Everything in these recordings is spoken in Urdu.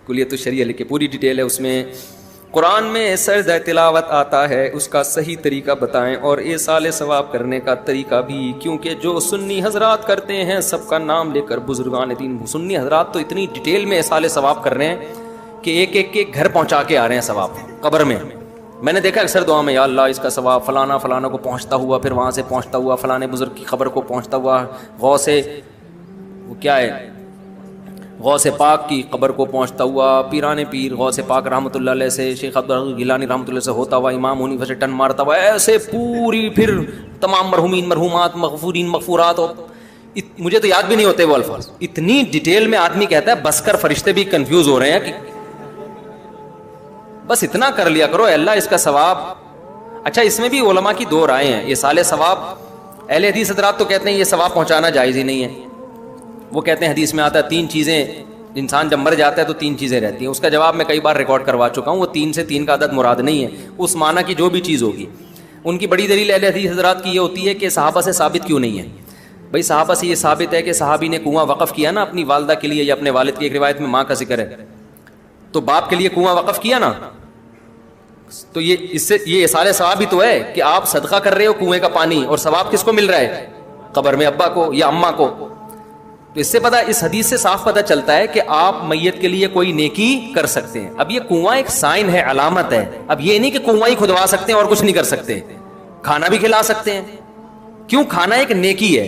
کلیت الشریعہ لکھ کے پوری ڈیٹیل ہے اس میں. قرآن میں سرد تلاوت آتا ہے, اس کا صحیح طریقہ بتائیں اور ایصال ثواب کرنے کا طریقہ بھی, کیونکہ جو سنی حضرات کرتے ہیں سب کا نام لے کر بزرگان دین. سنی حضرات تو اتنی ڈیٹیل میں ایصال ثواب کر رہے ہیں کہ ایک ایک کے گھر پہنچا کے آ رہے ہیں ثواب قبر میں. میں نے دیکھا اکثر دعا میں, یا اللہ اس کا ثواب فلانا فلانا کو پہنچتا ہوا, پھر وہاں سے پہنچتا ہوا فلانے بزرگ کی قبر کو پہنچتا ہوا, غوث وہ کیا ہے غوث پاک کی قبر کو پہنچتا ہوا, پیران پیر غوث پاک رحمۃ اللہ علیہ سے, شیخ عبدالعزیز گیلانی رحمۃ اللہ سے ہوتا ہوا, امام حنیفہ سے ٹن مارتا ہوا, ایسے پوری پھر تمام مرحومین مرحومات مغفورین مغفورات. مجھے تو یاد بھی نہیں ہوتے وہ الفاظ, اتنی ڈیٹیل میں آدمی کہتا ہے بس کر, فرشتے بھی کنفیوز ہو رہے ہیں کہ بس اتنا کر لیا کرو اللہ اس کا ثواب. اچھا اس میں بھی علماء کی دو رائے ہیں. یہ سال ثواب اہل حدیث حضرات تو کہتے ہیں یہ ثواب پہنچانا جائز ہی نہیں ہے. وہ کہتے ہیں حدیث میں آتا ہے 3 چیزیں, انسان جب مر جاتا ہے تو 3 چیزیں رہتی ہیں. اس کا جواب میں کئی بار ریکارڈ کروا چکا ہوں. وہ 3 سے 3 کا عدد مراد نہیں ہے, اس معنی کی جو بھی چیز ہوگی. ان کی بڑی دلیل اہل حدیث حضرات کی یہ ہوتی ہے کہ صحابہ سے ثابت کیوں نہیں ہے. بھائی صحابہ سے یہ ثابت ہے کہ صحابی نے کنواں وقف کیا نا اپنی والدہ کے لیے یا اپنے والد کی, ایک روایت میں ماں کا ذکر ہے, تو باپ کے لیے کنواں وقف کیا نا, تو اس سے یہ ایصال ثواب بھی تو ہے کہ آپ صدقہ کر رہے ہو کنویں کا پانی, اور ثواب کس کو مل رہا ہے, قبر میں ابا کو یا اماں کو. تو اس سے پتہ, اس حدیث سے صاف پتہ چلتا ہے کہ آپ میت کے لیے کوئی نیکی کر سکتے ہیں. اب یہ کنواں ایک سائن ہے, علامت ہے. اب یہ نہیں کہ کنواں ہی کھدوا سکتے ہیں اور کچھ نہیں کر سکتے. کھانا بھی کھلا سکتے ہیں, کیوں, کھانا ایک نیکی ہے.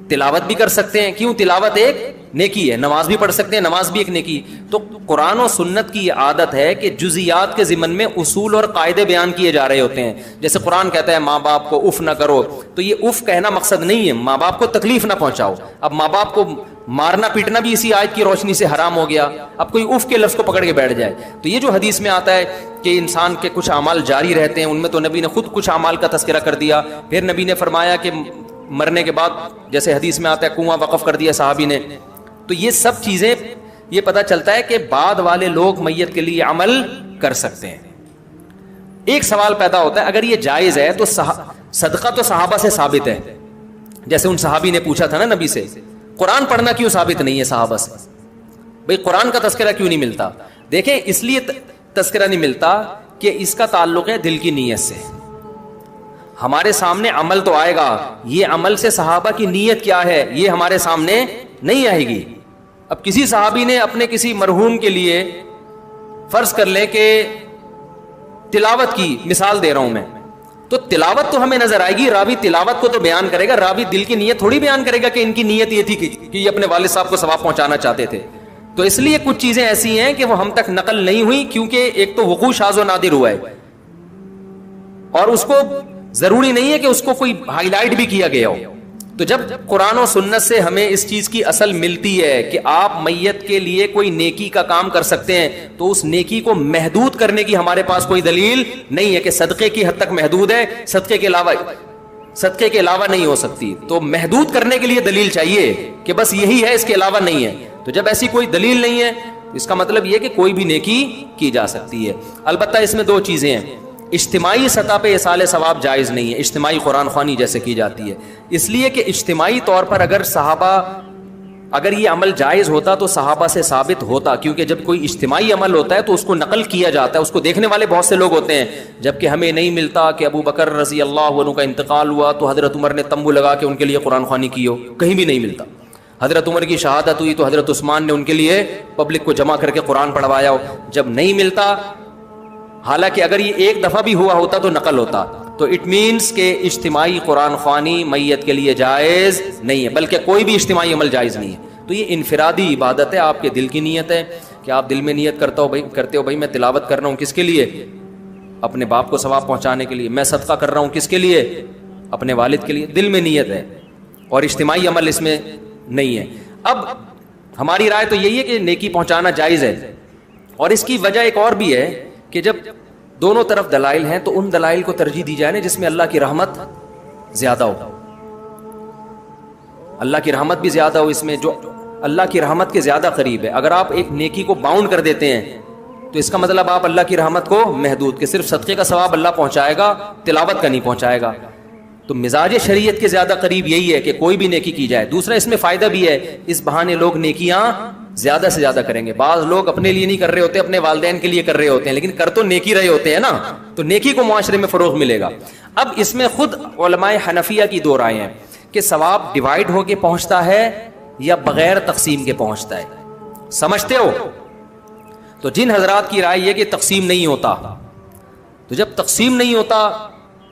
تلاوت بھی کر سکتے ہیں, کیوں, تلاوت ایک نیکی ہے. نماز بھی پڑھ سکتے ہیں, نماز بھی ایک نیکی. تو قرآن و سنت کی یہ عادت ہے کہ جزیات کے ضمن میں اصول اور قاعدے بیان کیے جا رہے ہوتے ہیں. جیسے قرآن کہتا ہے ماں باپ کو اف نہ کرو, تو یہ اف کہنا مقصد نہیں ہے, ماں باپ کو تکلیف نہ پہنچاؤ. اب ماں باپ کو مارنا پیٹنا بھی اسی آیت کی روشنی سے حرام ہو گیا. اب کوئی اف کے لفظ کو پکڑ کے بیٹھ جائے. تو یہ جو حدیث میں آتا ہے کہ انسان کے کچھ اعمال جاری رہتے ہیں, ان میں تو نبی نے خود کچھ اعمال کا تذکرہ کر دیا. پھر نبی نے فرمایا کہ مرنے کے بعد جیسے حدیث میں آتا ہے کنواں وقف کر دیا صحابی نے. تو یہ سب چیزیں یہ پتہ چلتا ہے کہ بعد والے لوگ میت کے لیے عمل کر سکتے ہیں. ایک سوال پیدا ہوتا ہے, اگر یہ جائز ہے تو صدقہ تو صحابہ سے ثابت ہے. جیسے ان صحابی نے پوچھا تھا نا نبی سے, قرآن پڑھنا کیوں ثابت نہیں ہے صحابہ سے, بھئی قرآن کا تذکرہ کیوں نہیں ملتا. دیکھیں اس لیے تذکرہ نہیں ملتا کہ اس کا تعلق ہے دل کی نیت سے. ہمارے سامنے عمل تو آئے گا, یہ عمل سے صحابہ کی نیت کیا ہے یہ ہمارے سامنے نہیں آئے گی. اب کسی صحابی نے اپنے کسی مرحوم کے لیے فرض کر لیں کہ تلاوت کی, مثال دے رہا ہوں میں, تو تلاوت تو ہمیں نظر آئے گی, راوی تلاوت کو تو بیان کرے گا, راوی دل کی نیت تھوڑی بیان کرے گا کہ ان کی نیت یہ تھی کہ یہ اپنے والد صاحب کو ثواب پہنچانا چاہتے تھے. تو اس لیے کچھ چیزیں ایسی ہیں کہ وہ ہم تک نقل نہیں ہوئی, کیونکہ ایک تو وقوع شاذ و نادر ہوا ہے, اور اس کو ضروری نہیں ہے کہ اس کو کوئی ہائی لائٹ بھی کیا گیا ہو. تو جب قرآن و سنت سے ہمیں اس چیز کی اصل ملتی ہے کہ آپ میت کے لیے کوئی نیکی کا کام کر سکتے ہیں, تو اس نیکی کو محدود کرنے کی ہمارے پاس کوئی دلیل نہیں ہے کہ صدقے کی حد تک محدود ہے, صدقے کے علاوہ نہیں ہو سکتی. تو محدود کرنے کے لیے دلیل چاہیے کہ بس یہی ہے, اس کے علاوہ نہیں ہے. تو جب ایسی کوئی دلیل نہیں ہے, اس کا مطلب یہ کہ کوئی بھی نیکی کی جا سکتی ہے. البتہ اس میں 2 چیزیں ہیں. اجتماعی سطح پہ ایصال ثواب جائز نہیں ہے, اجتماعی قرآن خوانی جیسے کی جاتی ہے, اس لیے کہ اجتماعی طور پر اگر یہ عمل جائز ہوتا تو صحابہ سے ثابت ہوتا, کیونکہ جب کوئی اجتماعی عمل ہوتا ہے تو اس کو نقل کیا جاتا ہے, اس کو دیکھنے والے بہت سے لوگ ہوتے ہیں. جبکہ ہمیں نہیں ملتا کہ ابو بکر رضی اللہ عنہ کا انتقال ہوا تو حضرت عمر نے تمبو لگا کے ان کے لیے قرآن خوانی کی ہو, کہیں بھی نہیں ملتا. حضرت عمر کی شہادت ہوئی تو حضرت عثمان نے ان کے لیے پبلک کو جمع کر کے قرآن پڑھوایا ہو, جب نہیں ملتا. حالانکہ اگر یہ ایک دفعہ بھی ہوا ہوتا تو نقل ہوتا. تو اٹ مینس کہ اجتماعی قرآن خوانی میت کے لیے جائز نہیں ہے, بلکہ کوئی بھی اجتماعی عمل جائز نہیں ہے. تو یہ انفرادی عبادت ہے, آپ کے دل کی نیت ہے کہ آپ دل میں نیت کرتے ہو بھائی میں تلاوت کر رہا ہوں کس کے لیے, اپنے باپ کو ثواب پہنچانے کے لیے. میں صدقہ کر رہا ہوں کس کے لیے, اپنے والد کے لیے. دل میں نیت ہے, اور اجتماعی عمل اس میں نہیں ہے. اب ہماری رائے تو یہی ہے کہ نیکی پہنچانا جائز ہے, اور اس کی وجہ ایک اور بھی ہے کہ جب دونوں طرف دلائل ہیں تو ان دلائل کو ترجیح دی جائے نا جس میں اللہ کی رحمت زیادہ ہو. اللہ کی رحمت بھی زیادہ ہو, اس میں جو اللہ کی رحمت کے زیادہ قریب ہے. اگر آپ ایک نیکی کو باؤنڈ کر دیتے ہیں تو اس کا مطلب آپ اللہ کی رحمت کو محدود, کہ صرف صدقے کا ثواب اللہ پہنچائے گا, تلاوت کا نہیں پہنچائے گا. تو مزاج شریعت کے زیادہ قریب یہی ہے کہ کوئی بھی نیکی کی جائے. دوسرا اس میں فائدہ بھی ہے, اس بہانے لوگ نیکیاں زیادہ سے زیادہ کریں گے. بعض لوگ اپنے لیے نہیں کر رہے ہوتے, اپنے والدین کے لیے کر رہے ہوتے ہیں, لیکن کر تو نیکی رہے ہوتے ہیں نا, تو نیکی کو معاشرے میں فروغ ملے گا. اب اس میں خود علماء حنفیہ کی دو رائے ہیں کہ ثواب ڈیوائیڈ ہو کے پہنچتا ہے یا بغیر تقسیم کے پہنچتا ہے. سمجھتے ہو؟ تو جن حضرات کی رائے یہ کہ تقسیم نہیں ہوتا, تو جب تقسیم نہیں ہوتا,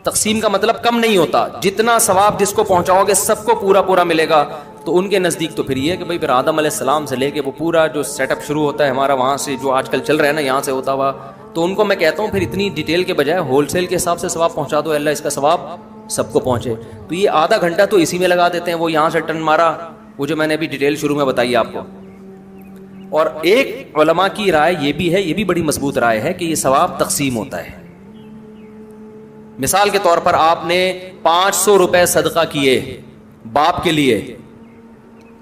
تقسیم کا مطلب کم نہیں ہوتا, جتنا ثواب جس کو پہنچاؤ گے سب کو پورا پورا ملے گا, تو ان کے نزدیک تو پھر یہ ہے کہ بھائی پھر آدم علیہ السلام سے لے کے وہ پورا جو سیٹ اپ شروع ہوتا ہے ہمارا وہاں سے جو آج کل چل رہا ہے نا یہاں سے ہوتا ہوا, تو ان کو میں کہتا ہوں پھر اتنی ڈیٹیل کے بجائے ہول سیل کے حساب سے ثواب پہنچا دو, اللہ اس کا ثواب سب کو پہنچے. تو یہ آدھا گھنٹہ تو اسی میں لگا دیتے ہیں, وہ یہاں سے ٹن مارا, وہ جو میں نے ابھی ڈیٹیل شروع میں بتائی آپ کو. اور ایک علماء کی رائے یہ بھی ہے, یہ بھی بڑی مضبوط رائے ہے کہ یہ ثواب تقسیم ہوتا ہے. مثال کے طور پر آپ نے 500 روپے صدقہ کیے باپ کے لیے,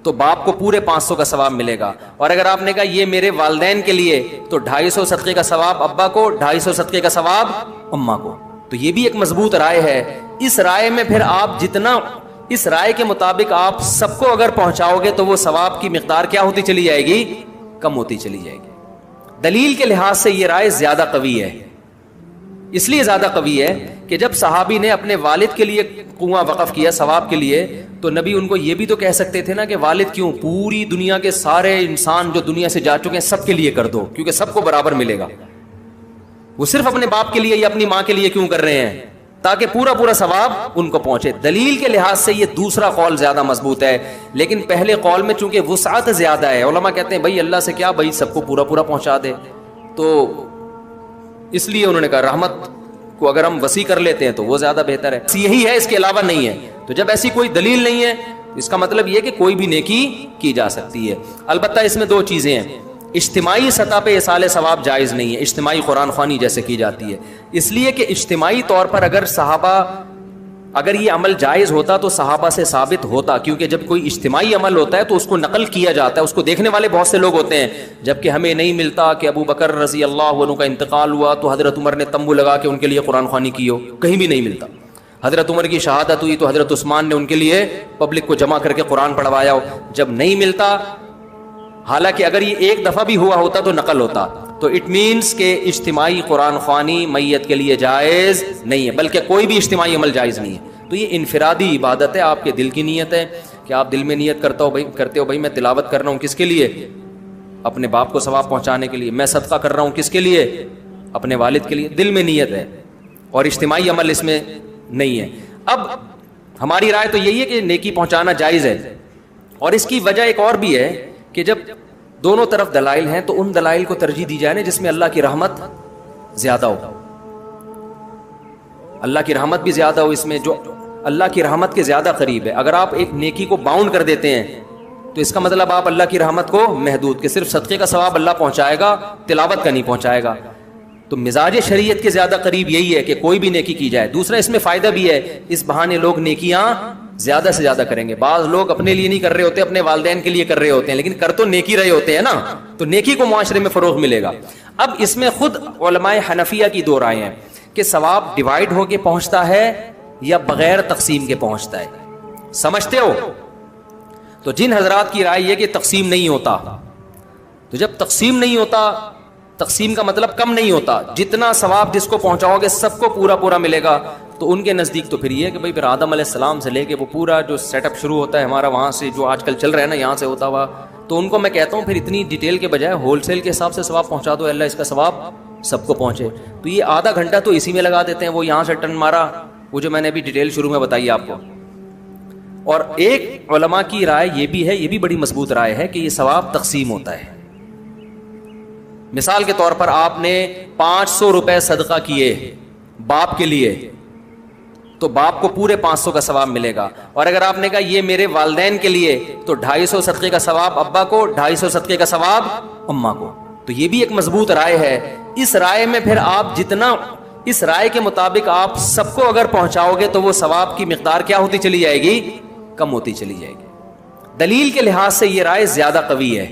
تو باپ کو پورے 500 کا ثواب ملے گا. اور اگر آپ نے کہا یہ میرے والدین کے لیے, تو 250 صدقے کا ثواب ابا کو, 250 صدقے کا ثواب اماں کو. تو یہ بھی ایک مضبوط رائے ہے. اس رائے میں پھر آپ جتنا, اس رائے کے مطابق آپ سب کو اگر پہنچاؤ گے تو وہ ثواب کی مقدار کیا ہوتی چلی جائے گی؟ کم ہوتی چلی جائے گی. دلیل کے لحاظ سے یہ رائے زیادہ قوی ہے. اس لیے زیادہ قوی ہے کہ جب صحابی نے اپنے والد کے لیے کنواں وقف کیا ثواب کے لیے, تو نبی ان کو یہ بھی تو کہہ سکتے تھے نا کہ والد کیوں, پوری دنیا کے سارے انسان جو دنیا سے جا چکے ہیں سب کے لیے کر دو, کیونکہ سب کو برابر ملے گا. وہ صرف اپنے باپ کے لیے یا اپنی ماں کے لیے کیوں کر رہے ہیں؟ تاکہ پورا پورا ثواب ان کو پہنچے. دلیل کے لحاظ سے یہ دوسرا قول زیادہ مضبوط ہے, لیکن پہلے قول میں چونکہ وسعت زیادہ ہے, علماء کہتے ہیں بھائی اللہ سے کیا, بھائی سب کو پورا پورا پہنچا دے, تو اس لیے انہوں نے کہا رحمت کو اگر ہم وسیع کر لیتے ہیں تو وہ زیادہ بہتر ہے. یہی ہے, اس کے علاوہ نہیں ہے. تو جب ایسی کوئی دلیل نہیں ہے, اس کا مطلب یہ کہ کوئی بھی نیکی کی جا سکتی ہے. البتہ اس میں دو چیزیں ہیں. اجتماعی سطح پہ ایصال ثواب جائز نہیں ہے, اجتماعی قرآن خوانی جیسے کی جاتی ہے, اس لیے کہ اجتماعی طور پر اگر صحابہ, اگر یہ عمل جائز ہوتا تو صحابہ سے ثابت ہوتا, کیونکہ جب کوئی اجتماعی عمل ہوتا ہے تو اس کو نقل کیا جاتا ہے, اس کو دیکھنے والے بہت سے لوگ ہوتے ہیں. جبکہ ہمیں نہیں ملتا کہ ابو بکر رضی اللہ عنہ کا انتقال ہوا تو حضرت عمر نے تمبو لگا کے ان کے لیے قرآن خوانی کی ہو, کہیں بھی نہیں ملتا. حضرت عمر کی شہادت ہوئی تو حضرت عثمان نے ان کے لیے پبلک کو جمع کر کے قرآن پڑھوایا ہو, جب نہیں ملتا. حالانکہ اگر یہ ایک دفعہ بھی ہوا ہوتا تو نقل ہوتا. تو اٹ مینس کہ اجتماعی قرآن خوانی میت کے لیے جائز نہیں ہے, بلکہ کوئی بھی اجتماعی عمل جائز نہیں ہے. تو یہ انفرادی عبادت ہے, آپ کے دل کی نیت ہے کہ آپ دل میں نیت کرتے ہو بھائی میں تلاوت کر رہا ہوں کس کے لیے, اپنے باپ کو ثواب پہنچانے کے لیے. میں صدقہ کر رہا ہوں کس کے لیے, اپنے والد کے لیے. دل میں نیت ہے, اور اجتماعی عمل اس میں نہیں ہے. اب ہماری رائے تو یہی ہے کہ نیکی پہنچانا جائز ہے, اور اس کی وجہ ایک اور بھی ہے کہ جب دونوں طرف دلائل ہیں تو ان دلائل کو ترجیح دی جائے نا جس میں اللہ کی رحمت زیادہ ہو. اللہ کی رحمت بھی زیادہ ہو اس میں, جو اللہ کی رحمت کے زیادہ قریب ہے. اگر آپ ایک نیکی کو باؤنڈ کر دیتے ہیں تو اس کا مطلب آپ اللہ کی رحمت کو محدود, کہ صرف صدقے کا ثواب اللہ پہنچائے گا, تلاوت کا نہیں پہنچائے گا. تو مزاج شریعت کے زیادہ قریب یہی ہے کہ کوئی بھی نیکی کی جائے. دوسرا اس میں فائدہ بھی ہے, اس بہانے لوگ نیکیاں زیادہ سے زیادہ کریں گے. بعض لوگ اپنے لیے نہیں کر رہے ہوتے, اپنے والدین کے لیے کر رہے ہوتے ہیں, لیکن کر تو نیکی رہے ہوتے ہیں نا, تو نیکی کو معاشرے میں فروغ ملے گا. اب اس میں خود علماء حنفیہ کی دو رائے ہیں کہ ثواب ڈیوائیڈ ہو کے پہنچتا ہے یا بغیر تقسیم کے پہنچتا ہے. سمجھتے ہو؟ تو جن حضرات کی رائے یہ کہ تقسیم نہیں ہوتا, تو جب تقسیم نہیں ہوتا, تقسیم کا مطلب کم نہیں ہوتا, جتنا ثواب جس کو پہنچاؤ گے سب کو پورا پورا ملے گا, تو ان کے نزدیک تو پھر یہ ہے کہ بھائی پھر آدم علیہ السلام سے لے کے وہ پورا جو سیٹ اپ شروع ہوتا ہے ہمارا وہاں سے جو آج کل چل رہا ہے نا یہاں سے ہوتا ہوا, تو ان کو میں کہتا ہوں پھر اتنی ڈیٹیل کے بجائے ہول سیل کے حساب سے ثواب پہنچا دو, اللہ اس کا ثواب سب کو پہنچے. تو یہ آدھا گھنٹہ تو اسی میں لگا دیتے ہیں, وہ یہاں سے ٹن مارا, وہ جو میں نے ابھی ڈیٹیل شروع میں بتائی آپ کو. اور ایک علماء کی رائے یہ بھی ہے, یہ بھی بڑی مضبوط رائے ہے کہ یہ ثواب تقسیم ہوتا ہے. مثال کے طور پر آپ نے 500 روپے صدقہ کیے باپ کے لیے, تو باپ کو پورے 500 کا ثواب ملے گا. اور اگر آپ نے کہا یہ میرے والدین کے لیے, تو 250 صدقے کا ثواب ابا کو, 250 صدقے کا ثواب اماں کو. تو یہ بھی ایک مضبوط رائے ہے. اس رائے میں پھر آپ جتنا, اس رائے کے مطابق آپ سب کو اگر پہنچاؤ گے تو وہ ثواب کی مقدار کیا ہوتی چلی جائے گی؟ کم ہوتی چلی جائے گی. دلیل کے لحاظ سے یہ رائے زیادہ قوی ہے.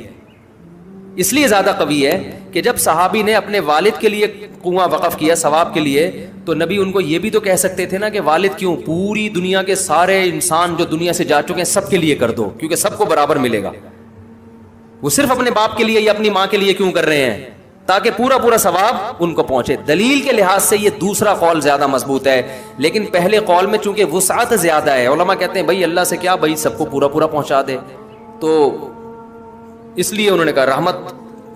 اس لیے زیادہ قوی ہے کہ جب صحابی نے اپنے والد کے لیے کنواں وقف کیا ثواب کے لیے, تو نبی ان کو یہ بھی تو کہہ سکتے تھے نا کہ والد کیوں, پوری دنیا کے سارے انسان جو دنیا سے جا چکے ہیں سب کے لیے کر دو, کیونکہ سب کو برابر ملے گا. وہ صرف اپنے باپ کے لیے یا اپنی ماں کے لیے کیوں کر رہے ہیں؟ تاکہ پورا پورا ثواب ان کو پہنچے. دلیل کے لحاظ سے یہ دوسرا قول زیادہ مضبوط ہے, لیکن پہلے قول میں چونکہ وسعت زیادہ ہے, علماء کہتے ہیں بھائی اللہ سے کیا, بھائی سب کو پورا پورا پہنچا دے, تو اس لیے انہوں نے کہا رحمت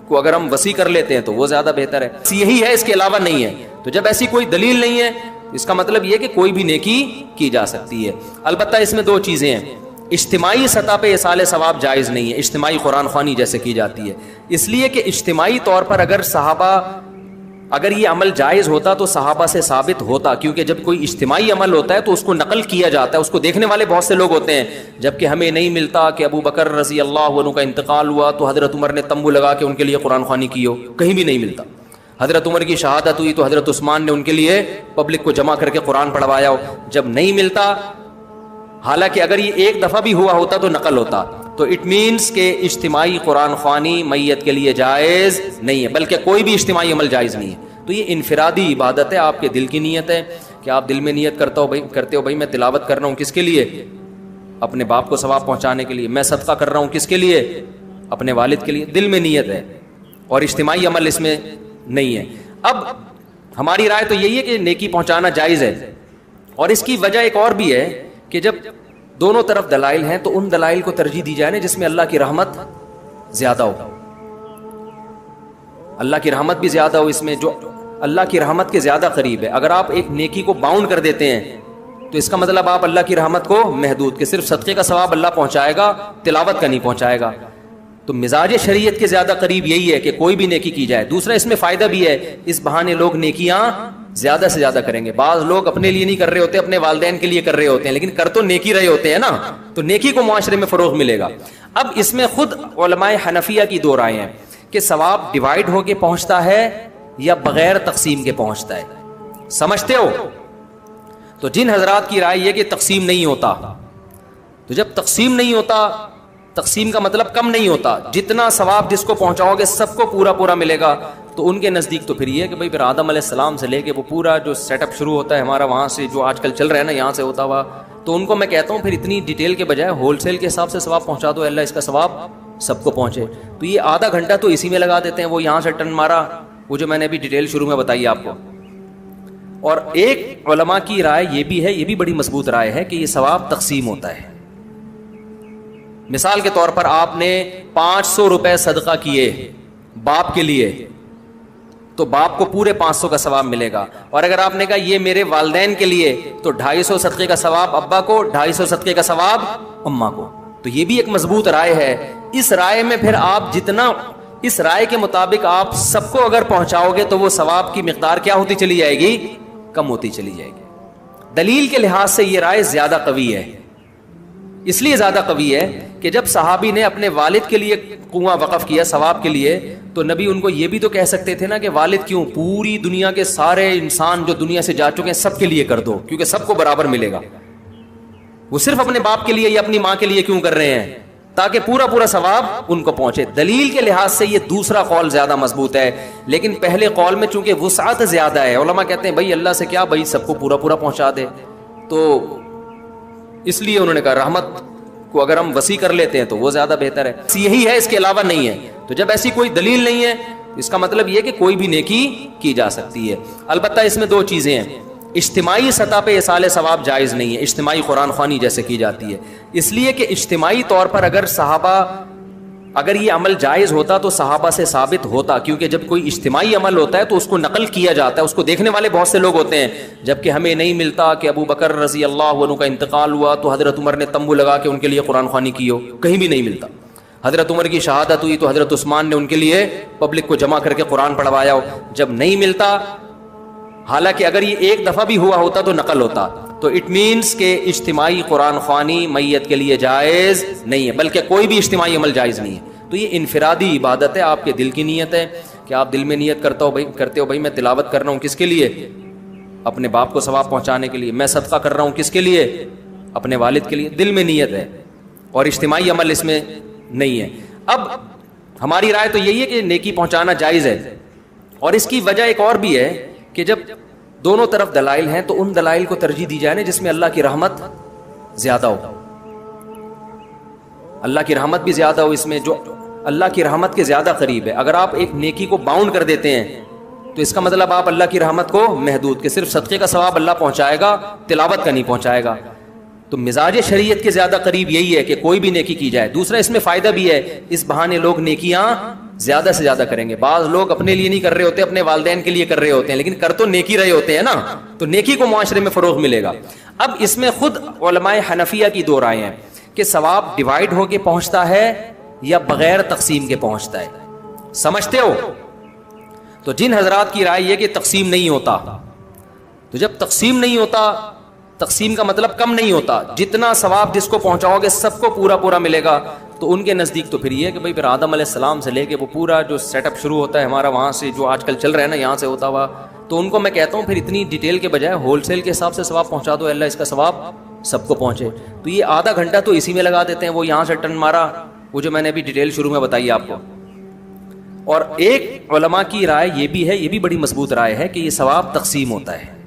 کو اگر ہم وسیع کر لیتے ہیں تو وہ زیادہ بہتر ہے. یہی ہے, اس کے علاوہ نہیں ہے. تو جب ایسی کوئی دلیل نہیں ہے اس کا مطلب یہ کہ کوئی بھی نیکی کی جا سکتی ہے. البتہ اس میں دو چیزیں ہیں. اجتماعی سطح پہ ایصال ثواب جائز نہیں ہے, اجتماعی قرآن خوانی جیسے کی جاتی ہے, اس لیے کہ اجتماعی طور پر اگر یہ عمل جائز ہوتا تو صحابہ سے ثابت ہوتا, کیونکہ جب کوئی اجتماعی عمل ہوتا ہے تو اس کو نقل کیا جاتا ہے, اس کو دیکھنے والے بہت سے لوگ ہوتے ہیں. جبکہ ہمیں نہیں ملتا کہ ابو بکر رضی اللہ عنہ کا انتقال ہوا تو حضرت عمر نے تمبو لگا کے ان کے لیے قرآن خوانی کی ہو, کہیں بھی نہیں ملتا. حضرت عمر کی شہادت ہوئی تو حضرت عثمان نے ان کے لیے پبلک کو جمع کر کے قرآن پڑھوایا ہو, جب نہیں ملتا. حالانکہ اگر یہ ایک دفعہ بھی ہوا ہوتا تو نقل ہوتا. تو اٹ مینس کہ اجتماعی قرآن خوانی میت کے لیے جائز نہیں ہے, بلکہ کوئی بھی اجتماعی عمل جائز نہیں ہے. تو یہ انفرادی عبادت ہے, آپ کے دل کی نیت ہے کہ آپ دل میں نیت کرتے ہو بھائی میں تلاوت کر رہا ہوں کس کے لیے, اپنے باپ کو ثواب پہنچانے کے لیے. میں صدقہ کر رہا ہوں کس کے لیے, اپنے والد کے لیے. دل میں نیت ہے, اور اجتماعی عمل اس میں نہیں ہے. اب ہماری رائے تو یہی ہے کہ نیکی پہنچانا جائز ہے, اور اس کی وجہ ایک اور بھی ہے کہ جب دونوں طرف دلائل ہیں تو ان دلائل کو ترجیح دی جائے نا جس میں اللہ کی رحمت زیادہ ہو. اللہ کی رحمت بھی زیادہ ہو, اس میں جو اللہ کی رحمت کے زیادہ قریب ہے. اگر آپ ایک نیکی کو باؤنڈ کر دیتے ہیں تو اس کا مطلب آپ اللہ کی رحمت کو محدود, کہ صرف صدقے کا ثواب اللہ پہنچائے گا, تلاوت کا نہیں پہنچائے گا. تو مزاج شریعت کے زیادہ قریب یہی ہے کہ کوئی بھی نیکی کی جائے. دوسرا اس میں فائدہ بھی ہے, اس بہانے لوگ نیکیاں زیادہ سے زیادہ کریں گے. بعض لوگ اپنے لیے نہیں کر رہے ہوتے, اپنے والدین کے لیے کر رہے ہوتے ہیں, لیکن کر تو نیکی رہے ہوتے ہیں نا, تو نیکی کو معاشرے میں فروغ ملے گا. اب اس میں خود علماء حنفیہ کی دو رائے ہیں کہ ثواب ڈیوائیڈ ہو کے پہنچتا ہے یا بغیر تقسیم کے پہنچتا ہے. سمجھتے ہو؟ تو جن حضرات کی رائے یہ کہ تقسیم نہیں ہوتا, تو جب تقسیم نہیں ہوتا, تقسیم کا مطلب کم نہیں ہوتا, جتنا ثواب جس کو پہنچاؤ گے سب کو پورا پورا ملے گا, تو ان کے نزدیک تو پھر یہ ہے کہ بھائی پھر آدم علیہ السلام سے لے کے وہ پورا جو سیٹ اپ شروع ہوتا ہے ہمارا وہاں سے جو آج کل چل رہا ہے نا یہاں سے ہوتا ہوا, تو ان کو میں کہتا ہوں پھر اتنی ڈیٹیل کے بجائے ہول سیل کے حساب سے ثواب پہنچا دو, اللہ اس کا ثواب سب کو پہنچے. تو یہ آدھا گھنٹہ تو اسی میں لگا دیتے ہیں, وہ یہاں سے ٹن مارا, وہ جو میں نے ابھی ڈیٹیل شروع میں بتائی آپ کو. اور ایک علماء کی رائے یہ بھی ہے, یہ بھی بڑی مضبوط رائے ہے کہ یہ ثواب تقسیم ہوتا ہے. مثال کے طور پر آپ نے 500 روپے صدقہ کیے باپ کے لیے, تو باپ کو پورے 500 کا ثواب ملے گا. اور اگر آپ نے کہا یہ میرے والدین کے لیے, تو 250 صدقے کا ثواب ابا کو, 250 صدقے کا ثواب اماں کو. تو یہ بھی ایک مضبوط رائے ہے. اس رائے میں پھر آپ جتنا, اس رائے کے مطابق آپ سب کو اگر پہنچاؤ گے تو وہ ثواب کی مقدار کیا ہوتی چلی جائے گی, کم ہوتی چلی جائے گی. دلیل کے لحاظ سے یہ رائے زیادہ قوی ہے. اس لیے زیادہ قوی ہے کہ جب صحابی نے اپنے والد کے لیے کنواں وقف کیا ثواب کے لیے, تو نبی ان کو یہ بھی تو کہہ سکتے تھے نا کہ والد کیوں, پوری دنیا کے سارے انسان جو دنیا سے جا چکے ہیں سب کے لیے کر دو, کیونکہ سب کو برابر ملے گا. وہ صرف اپنے باپ کے لیے یا اپنی ماں کے لیے کیوں کر رہے ہیں, تاکہ پورا پورا ثواب ان کو پہنچے. دلیل کے لحاظ سے یہ دوسرا قول زیادہ مضبوط ہے, لیکن پہلے قول میں چونکہ وسعت زیادہ ہے, علماء کہتے ہیں بھائی اللہ سے کیا, بھائی سب کو پورا پورا پہنچا دے, تو اس لیے انہوں نے کہا رحمت کو اگر ہم وسیع کر لیتے ہیں تو وہ زیادہ بہتر ہے. یہی ہے, اس کے علاوہ نہیں ہے. تو جب ایسی کوئی دلیل نہیں ہے اس کا مطلب یہ کہ کوئی بھی نیکی کی جا سکتی ہے. البتہ اس میں دو چیزیں ہیں. اجتماعی سطح پہ ایصال ثواب جائز نہیں ہے, اجتماعی قرآن خوانی جیسے کی جاتی ہے, اس لیے کہ اجتماعی طور پر اگر یہ عمل جائز ہوتا تو صحابہ سے ثابت ہوتا, کیونکہ جب کوئی اجتماعی عمل ہوتا ہے تو اس کو نقل کیا جاتا ہے, اس کو دیکھنے والے بہت سے لوگ ہوتے ہیں. جبکہ ہمیں نہیں ملتا کہ ابو بکر رضی اللہ عنہ کا انتقال ہوا تو حضرت عمر نے تمبو لگا کے ان کے لیے قرآن خوانی کی ہو, کہیں بھی نہیں ملتا. حضرت عمر کی شہادت ہوئی تو حضرت عثمان نے ان کے لیے پبلک کو جمع کر کے قرآن پڑھوایا ہو, جب نہیں ملتا. حالانکہ اگر یہ ایک دفعہ بھی ہوا ہوتا تو نقل ہوتا. تو اٹ مینس کہ اجتماعی قرآن خوانی میت کے لیے جائز نہیں ہے, بلکہ کوئی بھی اجتماعی عمل جائز نہیں ہے. تو یہ انفرادی عبادت ہے, آپ کے دل کی نیت ہے کہ آپ دل میں نیت کرتے ہو بھائی میں تلاوت کر رہا ہوں کس کے لیے, اپنے باپ کو ثواب پہنچانے کے لیے. میں صدقہ کر رہا ہوں کس کے لیے, اپنے والد کے لیے. دل میں نیت ہے, اور اجتماعی عمل اس میں نہیں ہے. اب ہماری رائے تو یہی ہے کہ نیکی پہنچانا جائز ہے, اور اس کی وجہ ایک اور بھی ہے کہ جب دونوں طرف دلائل ہیں تو ان دلائل کو ترجیح دی جائے نا جس میں اللہ کی رحمت زیادہ ہو. اللہ کی رحمت بھی زیادہ ہو اس میں, جو اللہ کی رحمت کے زیادہ قریب ہے. اگر آپ ایک نیکی کو باؤنڈ کر دیتے ہیں تو اس کا مطلب آپ اللہ کی رحمت کو محدود, کہ صرف صدقے کا ثواب اللہ پہنچائے گا, تلاوت کا نہیں پہنچائے گا. تو مزاج شریعت کے زیادہ قریب یہی ہے کہ کوئی بھی نیکی کی جائے. دوسرا اس میں فائدہ بھی ہے, اس بہانے لوگ نیکیاں زیادہ سے زیادہ کریں گے. بعض لوگ اپنے لیے نہیں کر رہے ہوتے, اپنے والدین کے لیے کر رہے ہوتے ہیں, لیکن کر تو نیکی رہے ہوتے ہیں نا, تو نیکی کو معاشرے میں فروغ ملے گا. اب اس میں خود علماء حنفیہ کی دو رائے ہیں کہ ثواب ڈیوائیڈ ہو کے پہنچتا ہے یا بغیر تقسیم کے پہنچتا ہے. سمجھتے ہو؟ تو جن حضرات کی رائے یہ کہ تقسیم نہیں ہوتا, تو جب تقسیم نہیں ہوتا, تقسیم کا مطلب کم نہیں ہوتا, جتنا ثواب جس کو پہنچاؤ گے سب کو پورا پورا ملے گا, تو ان کے نزدیک تو پھر یہ ہے کہ بھائی پھر آدم علیہ السلام سے لے کے وہ پورا جو سیٹ اپ شروع ہوتا ہے ہمارا وہاں سے جو آج کل چل رہا ہے نا یہاں سے ہوتا ہوا, تو ان کو میں کہتا ہوں پھر اتنی ڈیٹیل کے بجائے ہول سیل کے حساب سے ثواب پہنچا دو, اللہ اس کا ثواب سب کو پہنچے. تو یہ آدھا گھنٹہ تو اسی میں لگا دیتے ہیں, وہ یہاں سے ٹن مارا, وہ جو میں نے ابھی ڈیٹیل شروع میں بتائی آپ کو. اور ایک علماء کی رائے یہ بھی ہے, یہ بھی بڑی مضبوط رائے ہے کہ یہ ثواب تقسیم ہوتا ہے.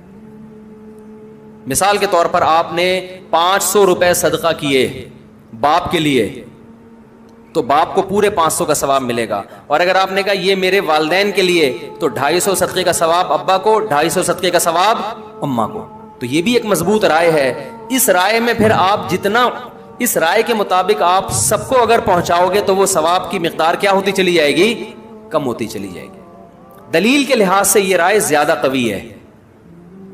مثال کے طور پر آپ نے 500 روپے صدقہ کیے باپ کے لیے, تو باپ کو پورے 500 کا ثواب ملے گا. اور اگر آپ نے کہا یہ میرے والدین کے لیے, تو 250 صدقے کا ثواب ابا کو, 250 صدقے کا ثواب اماں کو. تو یہ بھی ایک مضبوط رائے ہے. اس رائے میں پھر آپ جتنا, اس رائے کے مطابق آپ سب کو اگر پہنچاؤ گے تو وہ ثواب کی مقدار کیا ہوتی چلی جائے گی, کم ہوتی چلی جائے گی. دلیل کے لحاظ سے یہ رائے زیادہ قوی ہے.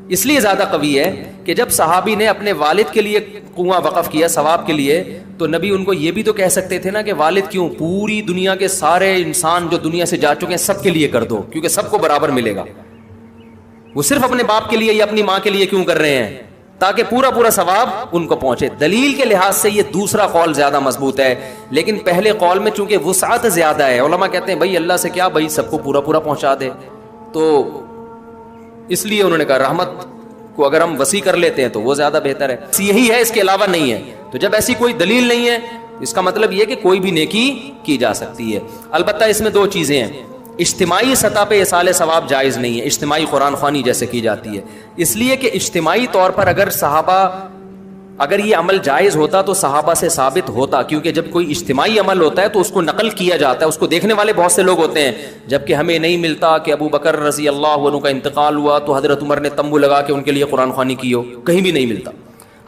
اس لیے زیادہ قوی ہے کہ جب صحابی نے اپنے والد کے لیے کنواں وقف کیا ثواب کے لیے, تو نبی ان کو یہ بھی تو کہہ سکتے تھے نا کہ والد کیوں, پوری دنیا کے سارے انسان جو دنیا سے جا چکے ہیں سب کے لیے کر دو, کیونکہ سب کو برابر ملے گا. وہ صرف اپنے باپ کے لیے یا اپنی ماں کے لیے کیوں کر رہے ہیں, تاکہ پورا پورا ثواب ان کو پہنچے. دلیل کے لحاظ سے یہ دوسرا قول زیادہ مضبوط ہے, لیکن پہلے قول میں چونکہ وسعت زیادہ ہے, علماء کہتے ہیں بھائی اللہ سے کیا, بھائی سب کو پورا پورا پہنچا دے, تو اس لیے انہوں نے کہا رحمت کو اگر ہم وسیع کر لیتے ہیں تو وہ زیادہ بہتر ہے. یہی ہے, اس کے علاوہ نہیں ہے. تو جب ایسی کوئی دلیل نہیں ہے, اس کا مطلب یہ کہ کوئی بھی نیکی کی جا سکتی ہے. البتہ اس میں دو چیزیں ہیں. اجتماعی سطح پہ اصال ثواب جائز نہیں ہے, اجتماعی قرآن خوانی جیسے کی جاتی ہے, اس لیے کہ اجتماعی طور پر اگر صحابہ, اگر یہ عمل جائز ہوتا تو صحابہ سے ثابت ہوتا, کیونکہ جب کوئی اجتماعی عمل ہوتا ہے تو اس کو نقل کیا جاتا ہے, اس کو دیکھنے والے بہت سے لوگ ہوتے ہیں. جبکہ ہمیں نہیں ملتا کہ ابو بکر رضی اللہ عنہ کا انتقال ہوا تو حضرت عمر نے تمبو لگا کے ان کے لیے قرآن خوانی کی ہو, کہیں بھی نہیں ملتا.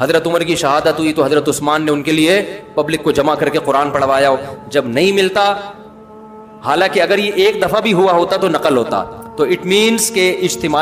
حضرت عمر کی شہادت ہوئی تو حضرت عثمان نے ان کے لیے پبلک کو جمع کر کے قرآن پڑھوایا ہو, جب نہیں ملتا. حالانکہ اگر یہ ایک دفعہ بھی ہوا ہوتا تو نقل ہوتا. تو اٹ مینس کہ اجتماعی